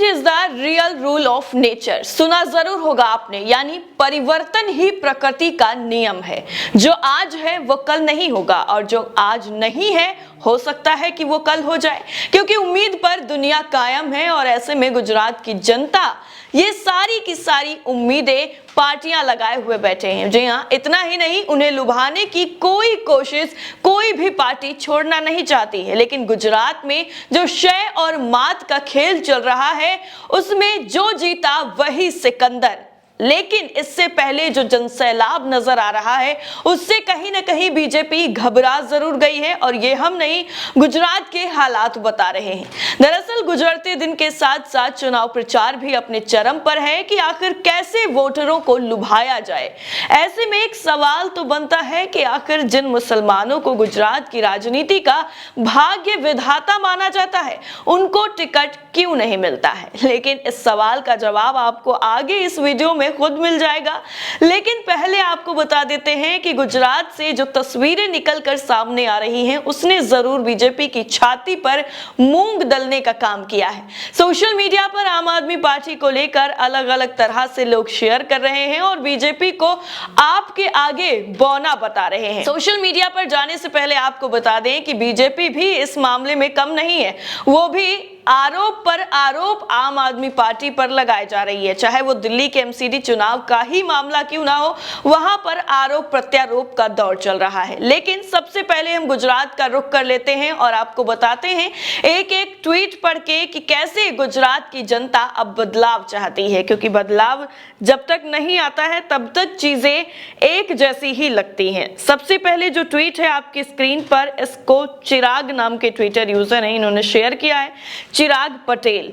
Is the real rule of nature. सुना जरूर होगा आपने, यानी परिवर्तन ही प्रकृति का नियम है। जो आज है वो कल नहीं होगा और जो आज नहीं है हो सकता है कि वो कल हो जाए, क्योंकि उम्मीद पर दुनिया कायम है। और ऐसे में गुजरात की जनता ये सारी की सारी उम्मीदें पार्टियां लगाए हुए बैठे हैं। जी हाँ, इतना ही नहीं, उन्हें लुभाने की कोई कोशिश कोई भी पार्टी छोड़ना नहीं चाहती है। लेकिन गुजरात में जो शय और मात का खेल चल रहा है, उसमें जो जीता वही सिकंदर। लेकिन इससे पहले जो जनसैलाब नजर आ रहा है, उससे कहीं ना कहीं बीजेपी घबरा जरूर गई है। और ये हम नहीं, गुजरात के हालात बता रहे हैं। दरअसल गुजरते दिन के साथ साथ चुनाव प्रचार भी अपने चरम पर है कि आखिर कैसे वोटरों को लुभाया जाए। ऐसे में एक सवाल तो बनता है कि आखिर जिन मुसलमानों को गुजरात की राजनीति का भाग्य विधाता माना जाता है, उनको टिकट क्यों नहीं मिलता है। लेकिन इस सवाल का जवाब आपको आगे इस वीडियो में खुद मिल जाएगा। लेकिन पहले आपको बता देते हैं कि गुजरात से जो तस्वीरें निकलकर सामने आ रही हैं, उसने जरूर बीजेपी की छाती पर मूंग दलने का काम किया है। सोशल मीडिया पर आम आदमी पार्टी को लेकर अलग अलग तरह से लोग शेयर कर रहे हैं और बीजेपी को आपके आगे बौना बता रहे हैं। सोशल मीडिया पर जाने से पहले आपको बता दें कि बीजेपी भी इस मामले में कम नहीं है। वो भी आरोप पर आरोप आम आदमी पार्टी पर लगाए जा रही है। चाहे वो दिल्ली के एमसीडी चुनाव का ही मामला क्यों ना हो, वहां पर आरोप प्रत्यारोप का दौर चल रहा है। लेकिन सबसे पहले हम गुजरात का रुख कर लेते हैं और आपको बताते हैं एक एक ट्वीट पढ़ के कि कैसे गुजरात की जनता अब बदलाव चाहती है। क्योंकि बदलाव जब तक नहीं आता है तब तक चीजें एक जैसी ही लगती हैं। सबसे पहले जो ट्वीट है आपकी स्क्रीन पर, इसको चिराग नाम के ट्विटर यूजर हैं, इन्होंने शेयर किया है। चिराग पटेल,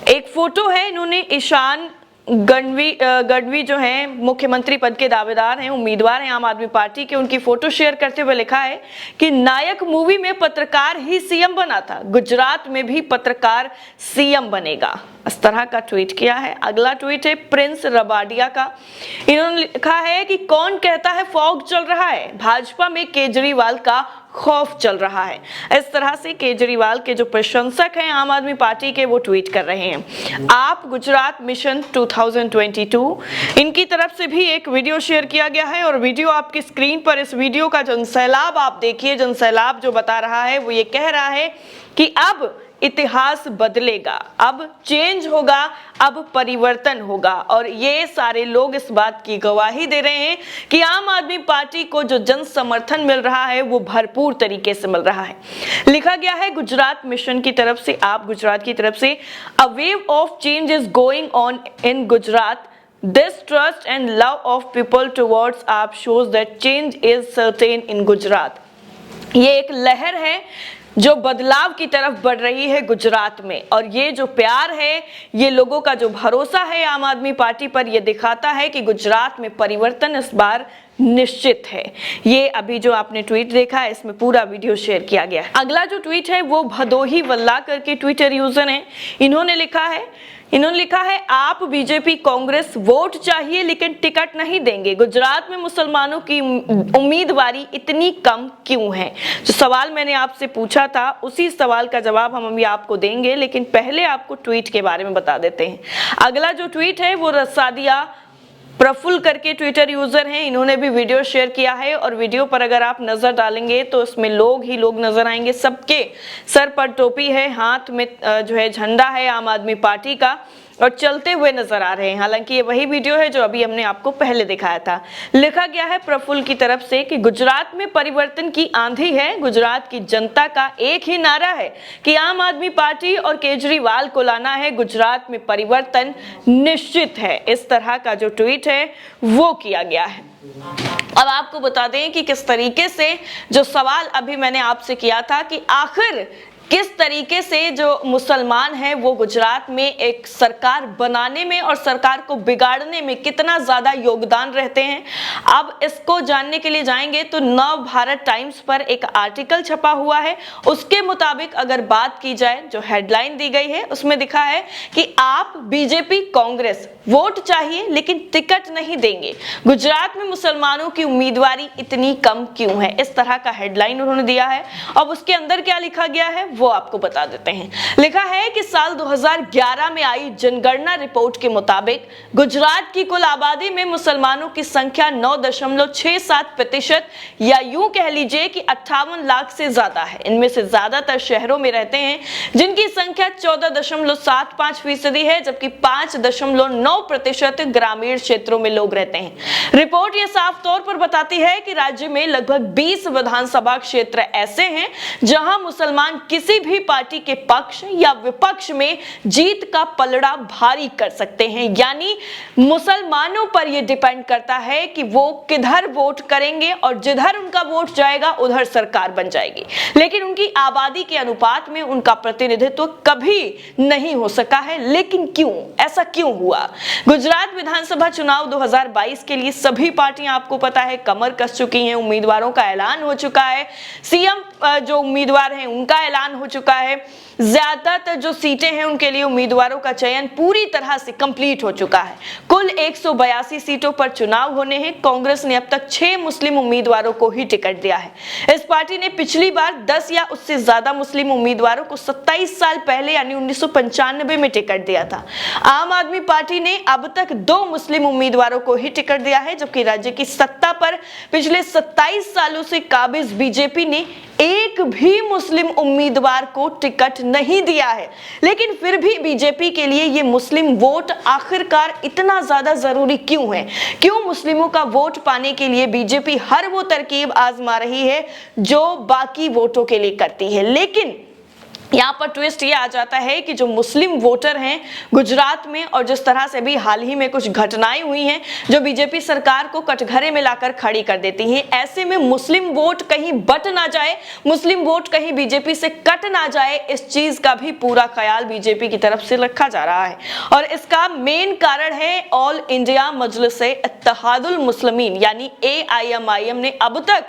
एक फोटो है, इन्होंने ईशान गढ़वी जो है मुख्यमंत्री पद के दावेदार हैं, उम्मीदवार हैं आम आदमी पार्टी के, उनकी फोटो शेयर करते हुए लिखा है कि नायक मूवी में पत्रकार ही सीएम बना था, गुजरात में भी पत्रकार सीएम बनेगा। इस तरह का ट्वीट किया है। अगला ट्वीट है प्रिंस रबाडिया का, इन्होंने लिखा है कि कौन कहता है फॉग चल रहा है, भाजपा में केजरीवाल का खौफ चल रहा है। इस तरह से केजरीवाल के जो प्रशंसक हैं आम आदमी पार्टी के, वो ट्वीट कर रहे हैं। आप गुजरात मिशन 2022, इनकी तरफ से भी एक वीडियो शेयर किया गया है और वीडियो आपकी स्क्रीन पर, इस वीडियो का जनसैलाब आप देखिए। जनसैलाब जो बता रहा है वो ये कह रहा है कि अब इतिहास बदलेगा, अब चेंज होगा, अब परिवर्तन होगा। और ये सारे लोग इस बात की गवाही दे रहे हैं कि आम आदमी पार्टी को जो जन समर्थन मिल रहा है वो भरपूर तरीके से मिल रहा है। लिखा गया है गुजरात मिशन की तरफ से, आप गुजरात की तरफ से, a wave of change is going on in Gujarat. This trust and love of people towards AAP shows that change is certain in Gujarat. ये एक लहर है जो बदलाव की तरफ बढ़ रही है गुजरात में, और ये जो प्यार है, ये लोगों का जो भरोसा है आम आदमी पार्टी पर, ये दिखाता है कि गुजरात में परिवर्तन इस बार निश्चित है। ये अभी जो आपने ट्वीट देखा है, इसमें पूरा वीडियो शेयर किया गया है। अगला जो ट्वीट है वो भदोही वल्ला करके ट्विटर यूजर हैं, इन्होंने लिखा है आप बीजेपी कांग्रेस वोट चाहिए लेकिन टिकट नहीं देंगे, गुजरात में मुसलमानों की उम्मीदवारी इतनी कम क्यों है। जो सवाल मैंने आपसे पूछा था, उसी सवाल का जवाब हम अभी आपको देंगे, लेकिन पहले आपको ट्वीट के बारे में बता देते हैं। अगला जो ट्वीट है वो रसादिया प्रफुल्ल करके ट्विटर यूजर हैं, इन्होंने भी वीडियो शेयर किया है और वीडियो पर अगर आप नजर डालेंगे तो इसमें लोग ही लोग नजर आएंगे। सबके सर पर टोपी है, हाथ में जो है झंडा है आम आदमी पार्टी का, और चलते हुए नजर आ रहे हैं। हालांकि ये वही वीडियो है जो अभी हमने आपको पहले दिखाया था। लिखा गया है प्रफुल्ल की तरफ से कि गुजरात में परिवर्तन की आंधी है, गुजरात की जनता का एक ही नारा है कि आम आदमी पार्टी और केजरीवाल को लाना है, गुजरात में परिवर्तन निश्चित है। इस तरह का जो ट्वीट है वो किया गया है। अब आपको बता दें कि किस तरीके से जो सवाल अभी मैंने आपसे किया था कि आखिर किस तरीके से जो मुसलमान हैं वो गुजरात में एक सरकार बनाने में और सरकार को बिगाड़ने में कितना ज्यादा योगदान रहते हैं। अब इसको जानने के लिए जाएंगे तो नव भारत टाइम्स पर एक आर्टिकल छपा हुआ है। उसके मुताबिक अगर बात की जाए, जो हेडलाइन दी गई है उसमें दिखा है कि आप बीजेपी कांग्रेस वोट चाहिए लेकिन टिकट नहीं देंगे, गुजरात में मुसलमानों की उम्मीदवारी इतनी कम क्यों है। इस तरह का हेडलाइन उन्होंने दिया है। अब उसके अंदर क्या लिखा गया है वो आपको बता देते हैं। लिखा है कि साल 2011 में आई जनगणना रिपोर्ट के मुताबिक गुजरात की कुल आबादी में मुसलमानों की संख्या 9.67% या यूं कह लीजिए कि 58 लाख से ज्यादा है। इनमें से ज्यादातर शहरों में रहते हैं, जिनकी संख्या 14.75% है, जबकि 5.9% ग्रामीण क्षेत्रों में लोग रहते हैं। रिपोर्ट यह साफ तौर पर बताती है कि राज्य में लगभग 20 विधानसभा क्षेत्र ऐसे हैं जहां मुसलमान किसी भी पार्टी के पक्ष या विपक्ष में जीत का पलड़ा भारी कर सकते हैं। यानी मुसलमानों पर यह डिपेंड करता है कि वो किधर वोट करेंगे और जिधर उनका वोट जाएगा उधर सरकार बन जाएगी। लेकिन उनकी आबादी के अनुपात में उनका प्रतिनिधित्व कभी नहीं हो सका है। लेकिन क्यों, ऐसा क्यों हुआ? गुजरात विधानसभा चुनाव 2022 के लिए सभी पार्टियां आपको पता है कमर कस चुकी हैं। उम्मीदवारों का ऐलान हो चुका है, सीएम जो उम्मीदवार हैं उनका ऐलान हो चुका है। ज्यादातर जो सीटें हैं उनके लिए उम्मीदवारों का चयन पूरी तरह से कंप्लीट हो चुका है। कुल 182 सीटों पर चुनाव होने हैं। कांग्रेस ने अब तक 6 मुस्लिम उम्मीदवारों को ही टिकट दिया है। इस पार्टी ने पिछली बार 10 या उससे ज्यादा मुस्लिम उम्मीदवारों को 27 साल पहले यानी 1995 में टिकट दिया था। आम आदमी पार्टी ने अब तक 2 मुस्लिम उम्मीदवारों को ही टिकट दिया है, जबकि राज्य की सत्ता पर पिछले 27 सालों से काबिज बीजेपी ने एक भी मुस्लिम उम्मीदवार को टिकट नहीं दिया है। लेकिन फिर भी बीजेपी के लिए ये मुस्लिम वोट आखिरकार इतना ज्यादा जरूरी क्यों है? क्यों मुस्लिमों का वोट पाने के लिए बीजेपी हर वो तरकीब आजमा रही है जो बाकी वोटों के लिए करती है? लेकिन यहाँ पर ट्विस्ट ये आ जाता है कि जो मुस्लिम वोटर हैं गुजरात में, और जिस तरह से भी हाल ही में कुछ घटनाएं हुई हैं जो बीजेपी सरकार को कटघरे में लाकर खड़ी कर देती हैं, ऐसे में मुस्लिम वोट कहीं बट ना जाए, मुस्लिम वोट कहीं बीजेपी से कट ना जाए, इस चीज का भी पूरा ख्याल बीजेपी की तरफ से रखा जा रहा है। और इसका मेन कारण है ऑल इंडिया मजलिस-ए-इत्तेहादुल मुस्लिमीन यानी AIMIM ने अब तक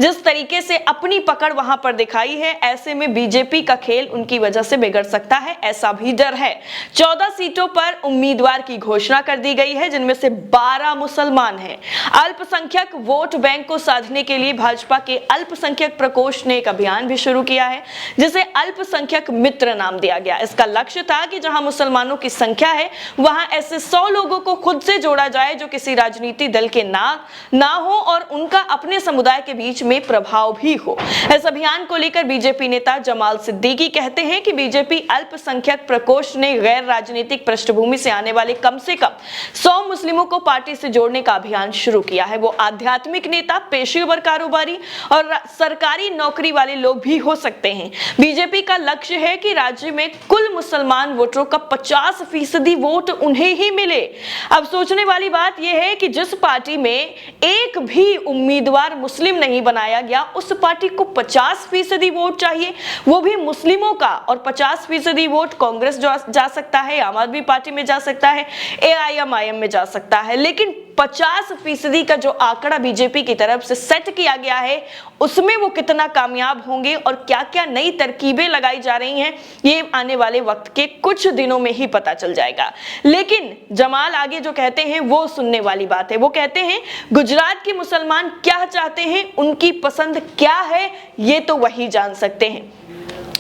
जिस तरीके से अपनी पकड़ वहां पर दिखाई है, ऐसे में बीजेपी का खेल उनकी वजह से बिगड़ सकता है, ऐसा भी डर है। 14 सीटों पर उम्मीदवार की घोषणा कर दी गई है, जिनमें से 12 मुसलमान हैं। अल्पसंख्यक वोट बैंक को साधने के लिए भाजपा के अल्पसंख्यक प्रकोष्ठ ने एक अभियान भी शुरू किया है, जिसे अल्पसंख्यक मित्र नाम दिया गया। इसका लक्ष्य था कि जहां मुसलमानों की संख्या है वहां ऐसे 100 लोगों को खुद से जोड़ा जाए जो किसी राजनीति दल के ना हो और उनका अपने समुदाय के बीच में प्रभाव भी हो। इस अभियान को लेकर बीजेपी नेता जमाल सिद्दीकी कहते हैं कि बीजेपी अल्पसंख्यक प्रकोष्ठ ने गैर राजनीतिक पृष्ठभूमि से आने वाले कम से कम 100 मुस्लिमों को पार्टी से जोड़ने का अभियान शुरू किया है। वो आध्यात्मिक नेता, पेशेवर कारोबारी और सरकारी नौकरी वाले लोग भी हो सकते हैं। बीजेपी का लक्ष्य है कि राज्य में कुल मुसलमान वोटरों का 50% वोट उन्हें ही मिले। अब सोचने वाली बात यह है कि जिस पार्टी में एक भी उम्मीदवार मुस्लिम नहीं बनाया गया, उस पार्टी को 50% वोट चाहिए, वो भी मुस्लिमों का। और 50% वोट कांग्रेस जा सकता है, आम आदमी पार्टी में जा सकता है, AIMIM में जा सकता है। लेकिन 50% का जो आंकड़ा बीजेपी की तरफ से सेट किया गया है, उसमें वो कितना कामयाब होंगे और क्या क्या नई तरकीबें लगाई जा रही हैं, ये आने वाले वक्त के कुछ दिनों में ही पता चल जाएगा। लेकिन जमाल आगे जो कहते हैं वो सुनने वाली बात है। वो कहते हैं गुजरात के मुसलमान क्या चाहते हैं, उनकी पसंद क्या है, ये तो वही जान सकते हैं।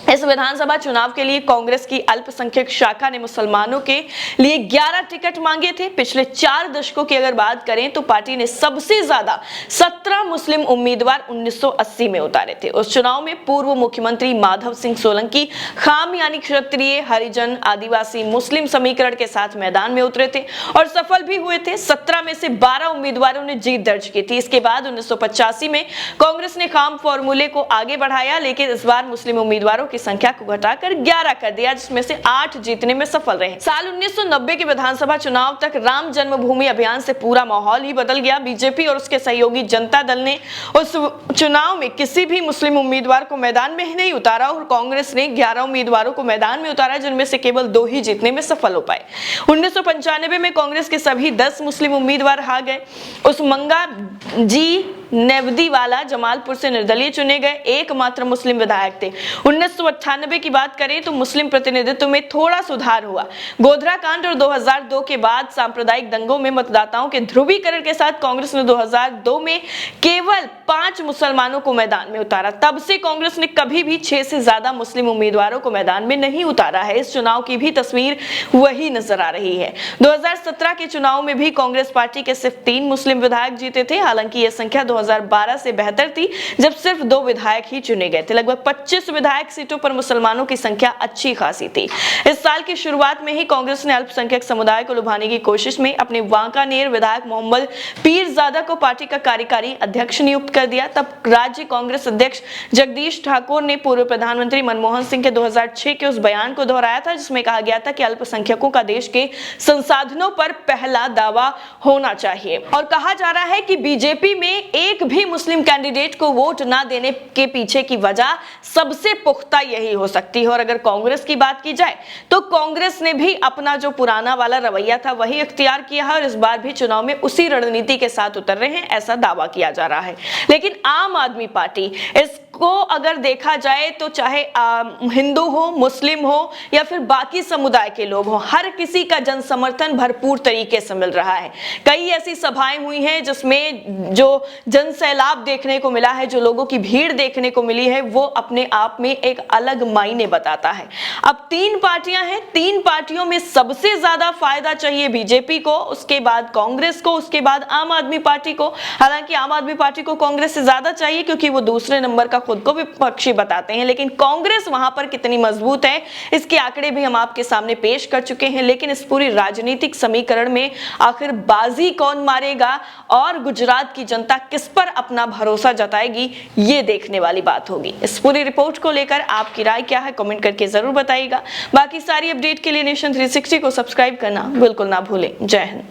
इस विधानसभा चुनाव के लिए कांग्रेस की अल्पसंख्यक शाखा ने मुसलमानों के लिए 11 टिकट मांगे थे। पिछले 4 दशकों की अगर बात करें तो पार्टी ने सबसे ज्यादा 17 मुस्लिम उम्मीदवार 1980 में उतारे थे। उस चुनाव में पूर्व मुख्यमंत्री माधव सिंह सोलंकी खाम यानी क्षत्रिय, हरिजन, आदिवासी, मुस्लिम समीकरण के साथ मैदान में उतरे थे और सफल भी हुए थे। 17 में से 12 उम्मीदवारों ने जीत दर्ज की थी। इसके बाद 1985 में कांग्रेस ने खाम फॉर्मूले को आगे बढ़ाया, लेकिन इस बार मुस्लिम उम्मीदवारों की संख्या को घटाकर 11 कर दिया, जिसमें से 8 जीतने में सफल रहे। साल 1990 के विधानसभा चुनाव तक राम जन्मभूमि अभियान से पूरा माहौल ही बदल गया। बीजेपी और उसके सहयोगी जनता दल ने उस चुनाव में किसी भी मुस्लिम उम्मीदवार को मैदान में ही नहीं उतारा और कांग्रेस ने 11 उम्मीदवारों को मैदान में उतारा, जिनमें से केवल 2 ही जीतने में सफल हो पाए। 1995 में कांग्रेस के सभी 10 मुस्लिम उम्मीदवार हार गए। उस मंगा जी नेवदीवाला जमालपुर से निर्दलीय चुने गए, एकमात्र मुस्लिम विधायक थे। 1998 की बात करें तो मुस्लिम प्रतिनिधित्व में थोड़ा सुधार हुआ। गोधरा कांड और 2002 के बाद सांप्रदायिक दंगों में मतदाताओं के ध्रुवीकरण के साथ कांग्रेस ने 2002 में केवल 5 मुसलमानों को मैदान में उतारा। तब से कांग्रेस ने कभी भी 6 से ज्यादा मुस्लिम उम्मीदवारों को मैदान में नहीं उतारा है। इस चुनाव की भी तस्वीर वही नजर आ रही है। 2017 के चुनाव में भी कांग्रेस पार्टी के सिर्फ 3 मुस्लिम विधायक जीते थे। हालांकि यह संख्या 2012 से बेहतर थी, जब सिर्फ 2 विधायक ही चुने गए थे। लगभग 25 विधायक सीटों पर मुसलमानों की संख्या अच्छी खासी थी। इस साल की शुरुआत में ही कांग्रेस ने अल्पसंख्यक समुदाय को लुभाने की कोशिश में अपने वांकानेर विधायक मोहम्मद पीरजादा को पार्टी का कार्यकारी अध्यक्ष नियुक्त कर दिया। तब राज्य कांग्रेस अध्यक्ष जगदीश ठाकुर ने पूर्व प्रधानमंत्री मनमोहन सिंह के 2006 के उस बयान को दोहराया था, जिसमें कहा गया था कि अल्पसंख्यकों का देश के संसाधनों पर पहला दावा होना चाहिए। और कहा जा रहा है कि बीजेपी में एक भी मुस्लिम कैंडिडेट को वोट ना देने के पीछे की वजह सबसे पुख्ता यही हो सकती है। और अगर कांग्रेस की बात की जाए तो कांग्रेस ने भी अपना जो पुराना वाला रवैया था वही इख्तियार किया है और इस बार भी चुनाव में उसी रणनीति के साथ उतर रहे हैं, ऐसा दावा किया जा रहा है। लेकिन आम आदमी पार्टी इसको अगर देखा जाए तो चाहे हिंदू हो, मुस्लिम हो या फिर बाकी समुदाय के लोग हो, हर किसी का जन समर्थन भरपूर तरीके से मिल रहा है। कई ऐसी सभाएं हुई हैं जिसमें जो जन सैलाब देखने को मिला है, जो लोगों की भीड़ देखने को मिली है, वो अपने आप में एक अलग मायने बताता है। अब 3 पार्टियां हैं, 3 पार्टियों में सबसे ज्यादा फायदा चाहिए बीजेपी को, उसके बाद कांग्रेस को, उसके बाद आम आदमी पार्टी को। हालांकि आम आदमी पार्टी को कांग्रेस से ज्यादा चाहिए क्योंकि वो दूसरे नंबर का खुद को विपक्षी बताते हैं, लेकिन कांग्रेस वहां पर कितनी मजबूत है इसके आंकड़े भी हम आपके सामने पेश कर चुके हैं। लेकिन इस पूरी राजनीतिक समीकरण में आखिर बाजी कौन मारेगा और गुजरात की जनता किस पर अपना भरोसा जताएगी, ये देखने वाली बात होगी। इस पूरी रिपोर्ट को लेकर आपकी राय क्या है, कमेंट करके जरूर बताइएगा। बाकी सारी अपडेट के लिए नेशन 360 को सब्सक्राइब करना बिल्कुल ना भूलें। जय हिंद।